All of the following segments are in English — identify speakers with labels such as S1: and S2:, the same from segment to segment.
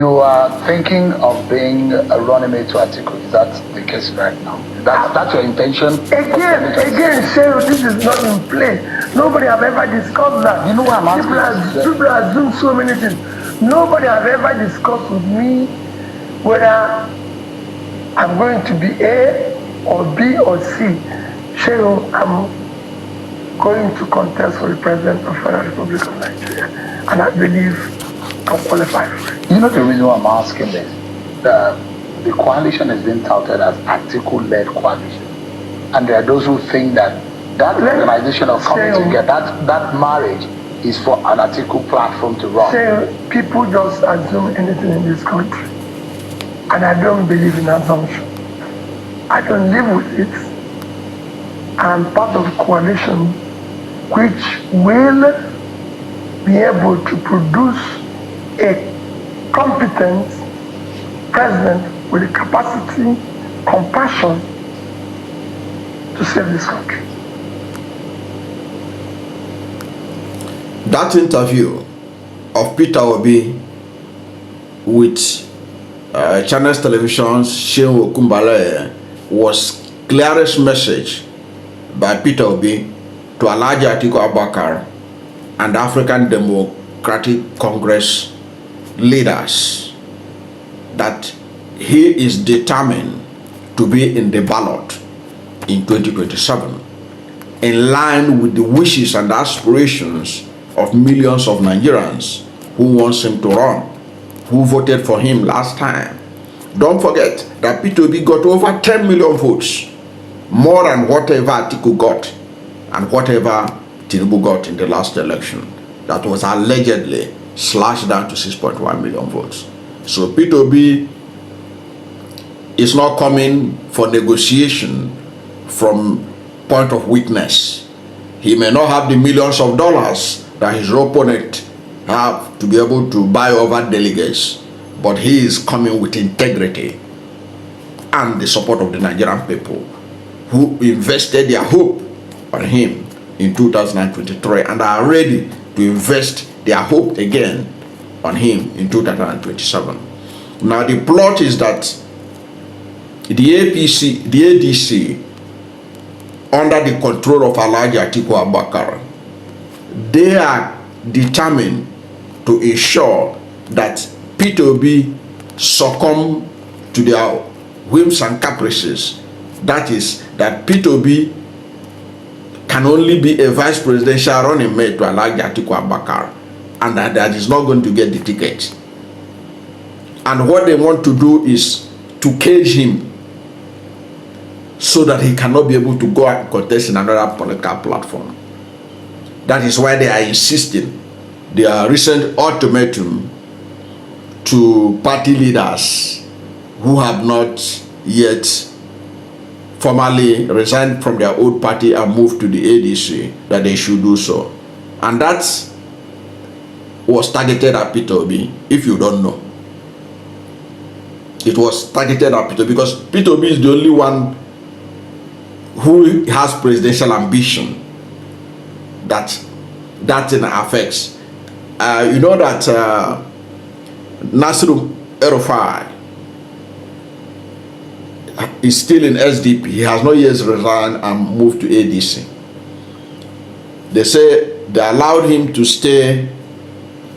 S1: You are thinking of being a running mate to Atiku. Is that the case right now? That's your intention?
S2: Again, Cheryl, this is not in play. Nobody have ever discussed that.
S1: You know what I'm asking?
S2: People assume so many things. Nobody have ever discussed with me whether I'm going to be A or B or C. Cheryl, I'm going to contest for the President of the Federal Republic of Nigeria. And I believe I'm qualified for it.
S1: You know the reason why I'm asking this? The coalition has been touted as Atiku-led coalition. And there are those who think that organization of coming together, that marriage is for an Atiku platform to run.
S2: People just assume anything in this country. And I don't believe in assumption. I don't live with it. I'm part of a coalition which will be able to produce a competent president with the capacity, compassion to save this country.
S3: That interview of Peter Obi with Channels Television's Shehu Kumbale was clearest message by Peter Obi to Alhaji Atiku Abubakar and African Democratic Congress leaders that he is determined to be in the ballot in 2027 in line with the wishes and aspirations of millions of Nigerians who wants him to run, who voted for him last time. Don't forget that Peter Obi got over 10 million votes, more than whatever Atiku got and whatever Tinubu got in the last election. That was allegedly slashed down to 6.1 million votes. So Peter Obi is not coming for negotiation from point of weakness. He may not have the millions of dollars that his opponent have to be able to buy over delegates, but he is coming with integrity and the support of the Nigerian people who invested their hope on him in 2023 and are ready to invest their hope again on him in 2027. Now the plot is that the ADC, under the control of Alhaji Atiku Abubakar, they are determined to ensure that Peter Obi succumb to their whims and caprices. That is, that Peter Obi can only be a vice presidential running mate to Alhaji Atiku Abubakar, and that is not going to get the ticket. And what they want to do is to cage him so that he cannot be able to go and contest in another political platform. That is why they are insisting their recent ultimatum to party leaders who have not yet formally resigned from their old party and moved to the ADC, that they should do so. And that was targeted at Peter Obi, if you don't know. It was targeted at Peter because Peter Obi is the only one who has presidential ambition that thing affects. You know that Nasiru El-Rufai is still in SDP. He has not yet resigned and moved to ADC. They say they allowed him to stay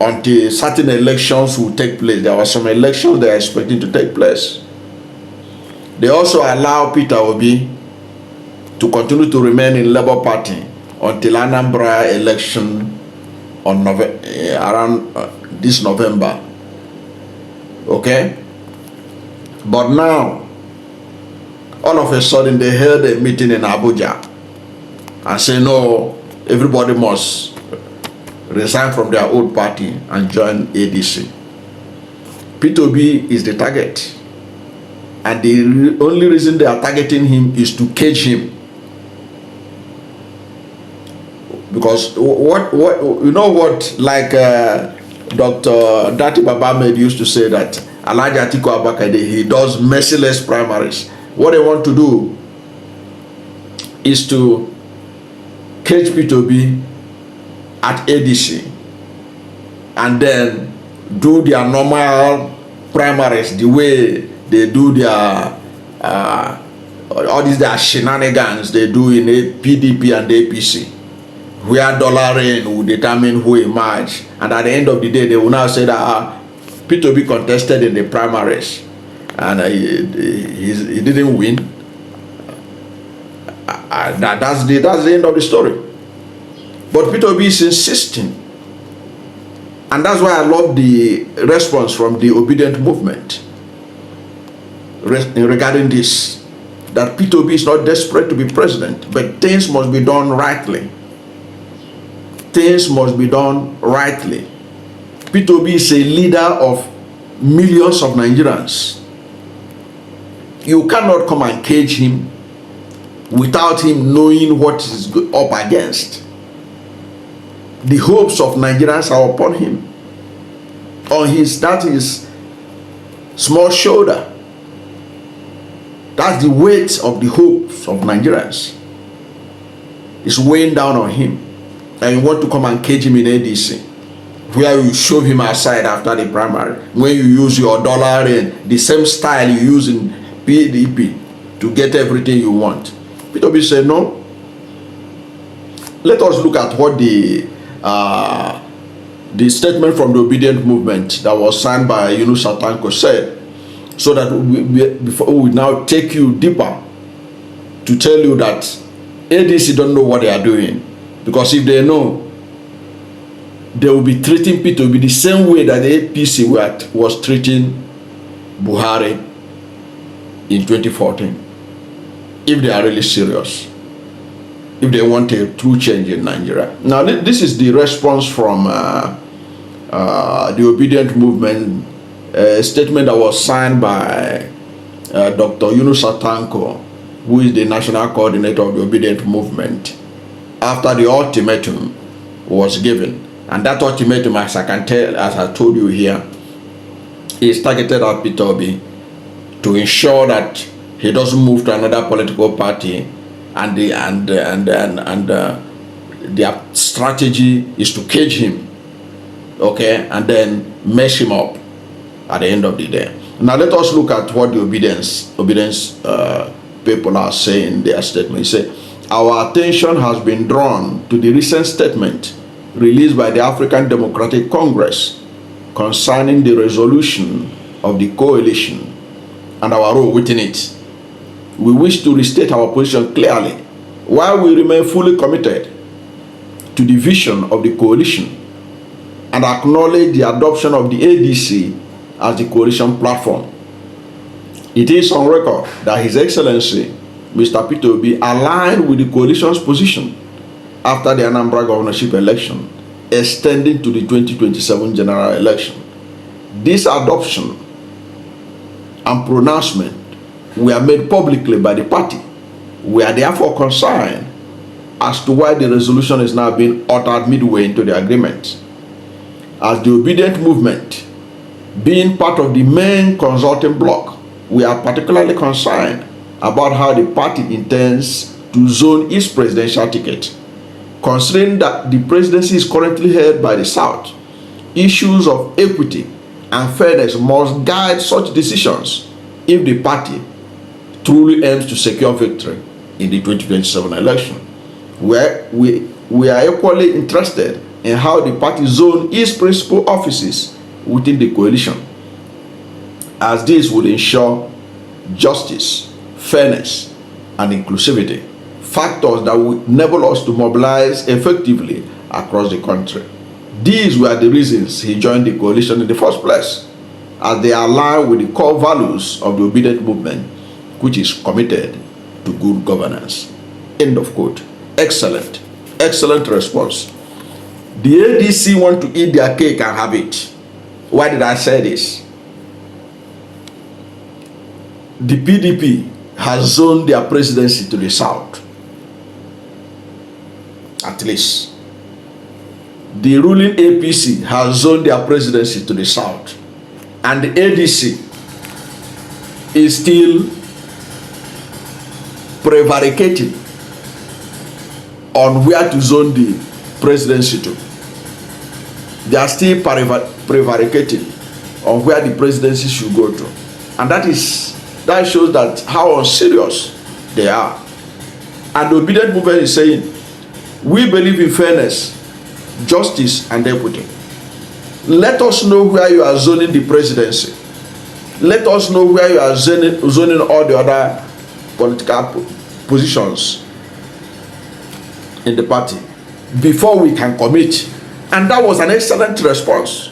S3: until certain elections will take place. There were some elections they are expecting to take place. They also allow Peter Obi to continue to remain in Labour Party until Anambra election on around this November. Okay? But now, all of a sudden, they held a meeting in Abuja and say, no, everybody must resign from their old party and join ADC. Peter Obi is the target. And the only reason they are targeting him is to cage him. Because you know what, like Dr. Dati Babamed used to say that Alhaji Atiku Abubakar, he does merciless primaries. What they want to do is to cage Peter Obi at ADC and then do their normal primaries, the way they do their all these their shenanigans they do in a PDP and APC, where dollar rain will determine who emerge, and at the end of the day they will now say that Peter Obi contested in the primaries and he didn't win. That's the end of the story. But Peter Obi is insisting, and that's why I love the response from the Obidient Movement regarding this, that Peter Obi is not desperate to be president, but things must be done rightly. Things must be done rightly. Peter Obi is a leader of millions of Nigerians. You cannot come and cage him without him knowing what he's up against. The hopes of Nigerians are upon him. That is small shoulder. That's the weight of the hopes of Nigerians. It's weighing down on him. And you want to come and cage him in ADC, where you shove him aside after the primary, when you use your dollar and the same style you use in PDP to get everything you want. Peter Obi said no. Let us look at what the statement from the Obidient Movement that was signed by Yunusa Tanko said, so that before we now take you deeper to tell you that ADC don't know what they are doing. Because if they know, they will be treating Peter Obi the same way that the APC was treating Buhari in 2014. If they are really serious, if they want a true change in Nigeria. Now, this is the response from the Obidient Movement, a statement that was signed by Dr. Yunusa Tanko, who is the National Coordinator of the Obidient Movement, after the ultimatum was given. And that ultimatum, as I can tell, as I told you here, is targeted at Peter Obi to ensure that he doesn't move to another political party, and their strategy is to cage him, okay, and then mess him up at the end of the day. Now let us look at what the Obedience people are saying in their statement. They say, our attention has been drawn to the recent statement released by the African Democratic Congress concerning the resolution of the coalition and our role within it. We wish to restate our position clearly, while we remain fully committed to the vision of the coalition and acknowledge the adoption of the ADC as the coalition platform. It is on record that His Excellency Mr. Peter Obi aligned with the coalition's position after the Anambra governorship election, extending to the 2027 general election. This adoption and pronouncement were made publicly by the party. We are therefore concerned as to why the resolution is now being altered midway into the agreement. As the Obidient Movement, being part of the main consulting bloc, we are particularly concerned about how the party intends to zone its presidential ticket. Considering that the presidency is currently held by the South, issues of equity and fairness must guide such decisions if the party truly aims to secure victory in the 2027 election. Where we are equally interested in how the party zone its principal offices within the coalition, as this would ensure justice, fairness, and inclusivity, factors that would enable us to mobilize effectively across the country. These were the reasons he joined the coalition in the first place, as they align with the core values of the Obidient Movement, which is committed to good governance. End of quote. Excellent. Excellent response. The ADC want to eat their cake and have it. Why did I say this? The PDP has zoned their presidency to the South. At least. The ruling APC has zoned their presidency to the South. And the ADC is still prevaricating on where to zone the presidency to. They are still prevaricating on where the presidency should go to. And that shows that how unserious they are. And the Obidient Movement is saying, we believe in fairness, justice, and equity. Let us know where you are zoning the presidency. Let us know where you are zoning all the other political positions in the party before we can commit. And that was an excellent response.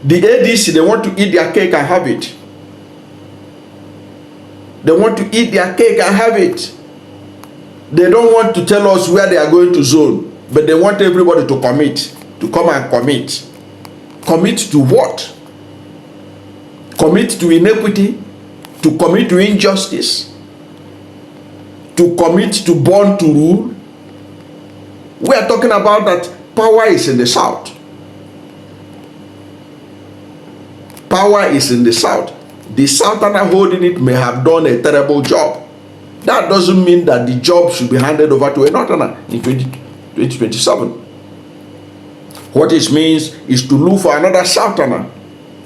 S3: The ADC, they want to eat their cake and have it. They want to eat their cake and have it. They don't want to tell us where they are going to zone, but they want everybody to commit, to come and commit. Commit to what? Commit to inequity, to commit to injustice, to commit to born to rule. We are talking about that power is in the south. Power is in the south. The southerner holding it may have done a terrible job. That doesn't mean that the job should be handed over to a northerner in 2027. What it means is to look for another southerner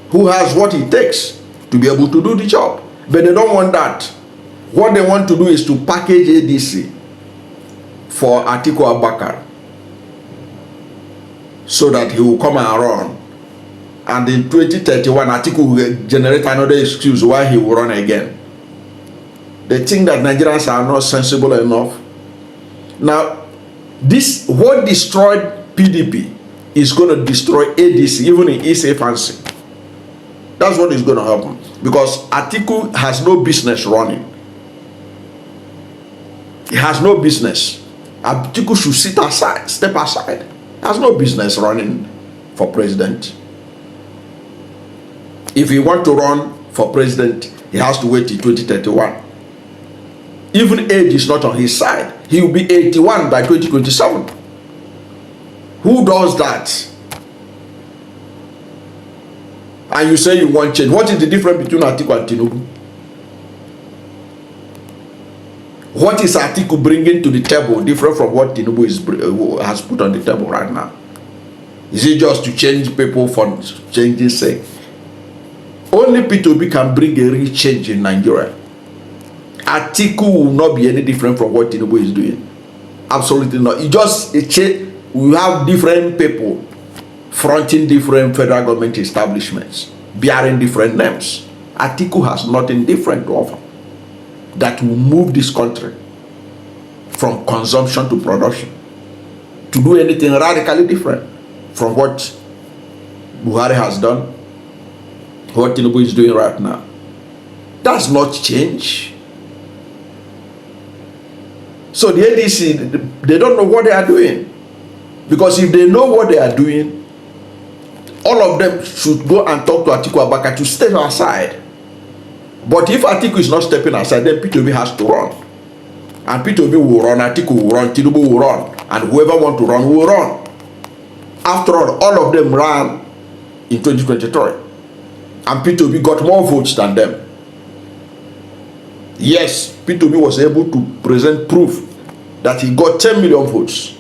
S3: who has what it takes to be able to do the job. But they don't want that. What they want to do is to package ADC for Atiku Abubakar so that he will come and run. And in 2031, Atiku will generate another excuse why he will run again. They think that Nigerians are not sensible enough. Now, what destroyed PDP is going to destroy ADC, even in East Fancy. That's what is going to happen. Because Atiku has no business running. He has no business. Atiku should sit aside, step aside. He has no business running for president. If he wants to run for president, he has to wait till 2031. Even age is not on his side. He will be 81 by 2027. Who does that? And you say you want change. What is the difference between Atiku and Tinubu? What is Atiku bringing to the table different from what Tinubu has put on the table right now? Is it just to change people for changing sake? Only Peter Obi can bring a real change in Nigeria. Atiku will not be any different from what Tinubu is doing. Absolutely not. It just a change. We have different people fronting different federal government establishments, bearing different names. Atiku has nothing different to offer that will move this country from consumption to production, to do anything radically different from what Buhari has done, what Tinubu is doing right now. That's not change. So the ADC, they don't know what they are doing. Because if they know what they are doing, all of them should go and talk to Atiku Abubakar to step aside. But if Atiku is not stepping aside, then Peter Obi has to run. And Peter Obi will run, Atiku will run, Tinubu will run. And whoever wants to run will run. After all of them ran in 2023. And Peter Obi got more votes than them. Yes, Peter Obi was able to present proof that he got 10 million votes.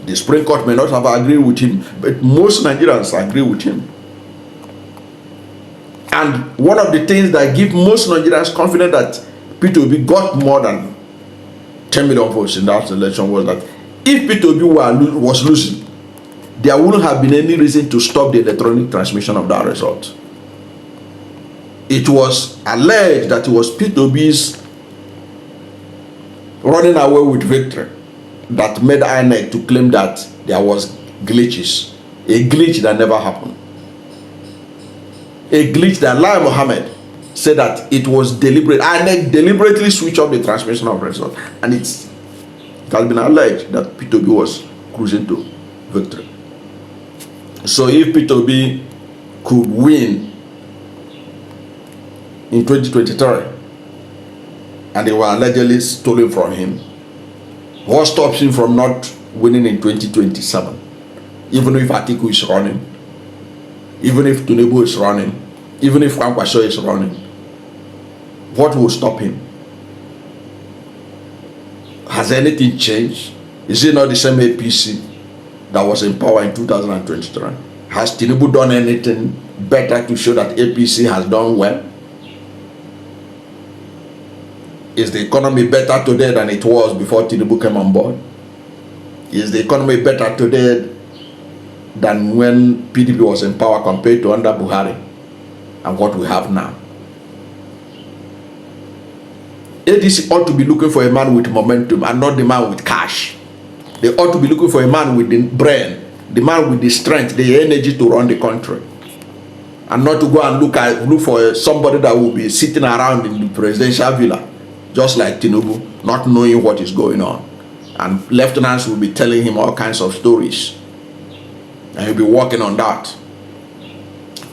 S3: The Supreme Court may not have agreed with him, but most Nigerians agree with him. And one of the things that give most Nigerians confidence that Peter Obi got more than 10 million votes in that election was that if Peter Obi was losing, there wouldn't have been any reason to stop the electronic transmission of that result. It was alleged that it was Peter Obi's running away with victory that made INEC to claim that there was glitches. A glitch that never happened. A glitch that Lai Mohammed said that it was deliberate. INEC deliberately switched off the transmission of results. And it has been alleged that Peter Obi was cruising to victory. So if Peter Obi could win in 2023 and they were allegedly stolen from him, what stops him from not winning in 2027? Even if Atiku is running, even if Tinubu is running, even if Kwankwaso is running, what will stop him? Has anything changed? Is it not the same APC? that was in power in 2023. Has Tinubu done anything better to show that APC has done well? Is the economy better today than it was before Tinubu came on board? Is the economy better today than when PDP was in power compared to under Buhari and what we have now? ADC ought to be looking for a man with momentum and not the man with cash. They ought to be looking for a man with the brain, the man with the strength, the energy to run the country, and not to go and look for somebody that will be sitting around in the presidential villa, just like Tinubu, not knowing what is going on. And lieutenants will be telling him all kinds of stories, and he'll be working on that.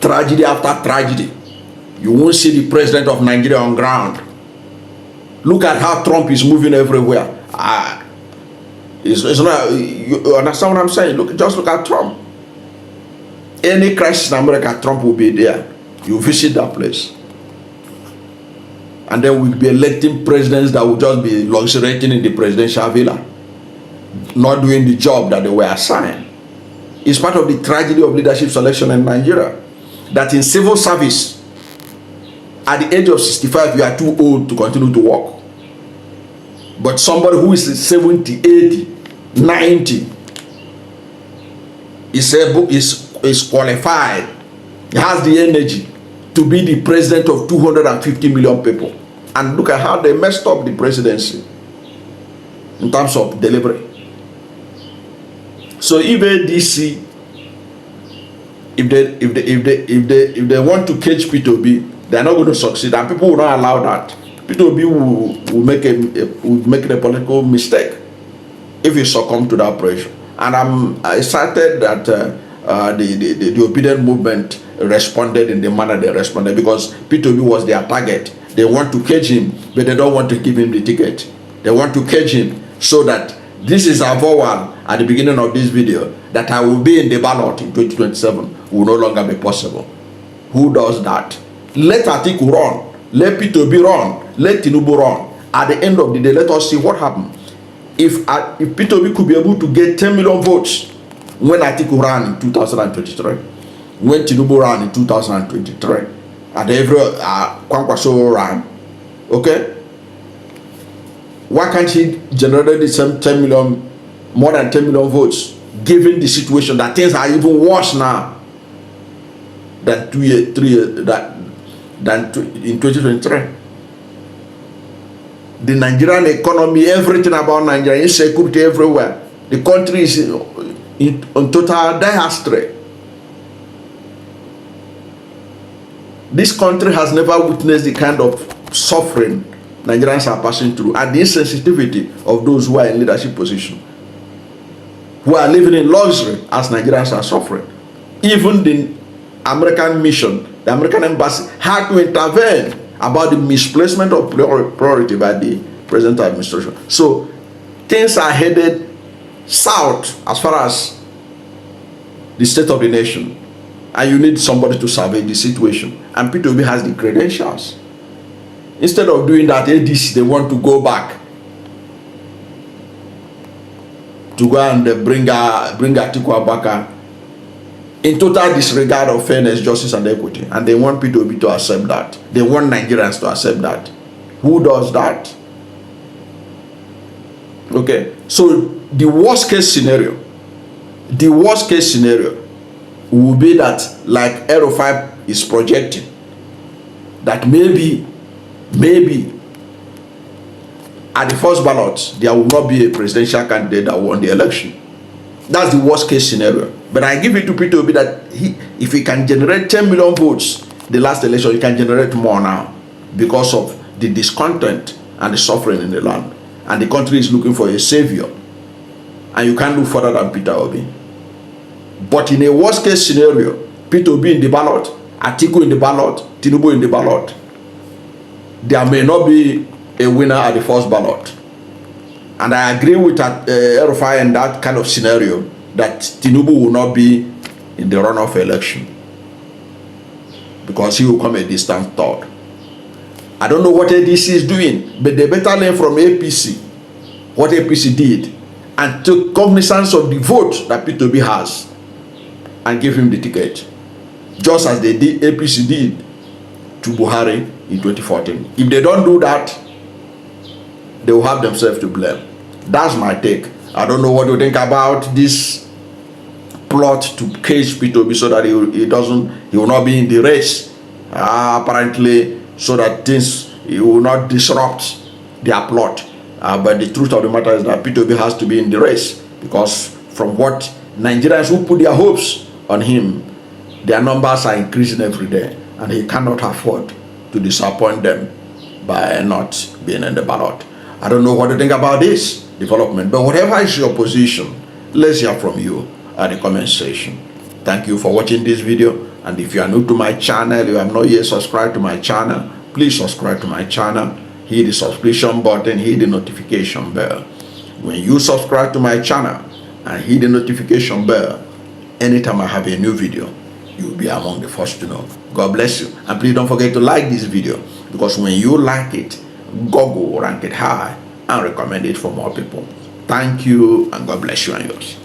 S3: Tragedy after tragedy. You won't see the president of Nigeria on ground. Look at how Trump is moving everywhere. It's not, you understand what I'm saying? Just look at Trump. Any crisis in America, Trump will be there. You visit that place. And then we'll be electing presidents that will just be luxuriating in the presidential villa, not doing the job that they were assigned. It's part of the tragedy of leadership selection in Nigeria, that in civil service, at the age of 65, you are too old to continue to work. But somebody who is 70, 80, 90 is qualified, he has the energy to be the president of 250 million people. And look at how they messed up the presidency in terms of delivery. So if ADC, if they want to cage Peter Obi, they are not going to succeed, and people will not allow that. Peter Obi will make a political mistake if he succumb to that pressure. And I'm excited that the Obidient Movement responded in the manner they responded, because Peter Obi was their target. They want to cage him, but they don't want to give him the ticket. They want to cage him so that this is a vowel at the beginning of this video, that I will be in the ballot in 2027 will no longer be possible. Who does that? Let Atiku run. Let Peter Obi run. Let Tinubu run. At the end of the day, let us see what happens. If Peter Obi could be able to get 10 million votes when Atiku ran in 2023, when Tinubu ran in 2023, and every Kwankwaso ran, okay? Why can't he generate the same 10 million, more than 10 million votes, given the situation that things are even worse now than 2 years, 3 years, in 2023? The Nigerian economy, everything about Nigeria, insecurity everywhere. The country is on total disaster. This country has never witnessed the kind of suffering Nigerians are passing through, and the insensitivity of those who are in leadership position, who are living in luxury as Nigerians are suffering. Even the American mission, the American embassy, had to intervene about the misplacement of priority by the present administration. So things are headed south as far as the state of the nation, and you need somebody to survey the situation, and Peter Obi has the credentials. Instead of doing that, ADC, they want to go back to go and bring Atiku Abubakar in total disregard of fairness, justice, and equity. And they want Peter Obi to accept that. They want Nigerians to accept that. Who does that? Okay, so the worst case scenario will be that, like Aero5 is projecting, that maybe at the first ballot there will not be a presidential candidate that won the election. That's the worst case scenario. But I give it to Peter Obi that if he can generate 10 million votes the last election, he can generate more now, because of the discontent and the suffering in the land, and the country is looking for a savior, and you can't look further than Peter Obi. But in a worst case scenario, Peter Obi in the ballot, Atiku in the ballot, Tinubu in the ballot, there may not be a winner at the first ballot. And I agree with Erufai in that kind of scenario, that Tinubu will not be in the runoff election, because he will come a distant third. I don't know what ADC is doing, but they better learn from APC what APC did, and took cognizance of the vote that Peter Obi has and gave him the ticket, just as they did, APC did to Buhari in 2014. If they don't do that, they will have themselves to blame. That's my take. I don't know what you think about this plot to cage Peter Obi so that he will not be in the race. Apparently, so that he will not disrupt their plot. But the truth of the matter is that Peter Obi has to be in the race, because from what Nigerians who put their hopes on him, their numbers are increasing every day, and he cannot afford to disappoint them by not being in the ballot. I don't know what to think about this development, but whatever is your position, let's hear from you at the comment section. Thank you for watching this video, and if you are new to my channel, you have not yet subscribed to my channel, please subscribe to my channel, hit the subscription button, hit the notification bell. When you subscribe to my channel and hit the notification bell, anytime I have a new video, you will be among the first to know. God bless you, and please don't forget to like this video, because when you like it, Google will rank it high and recommend it for more people. Thank you, and God bless you and yours.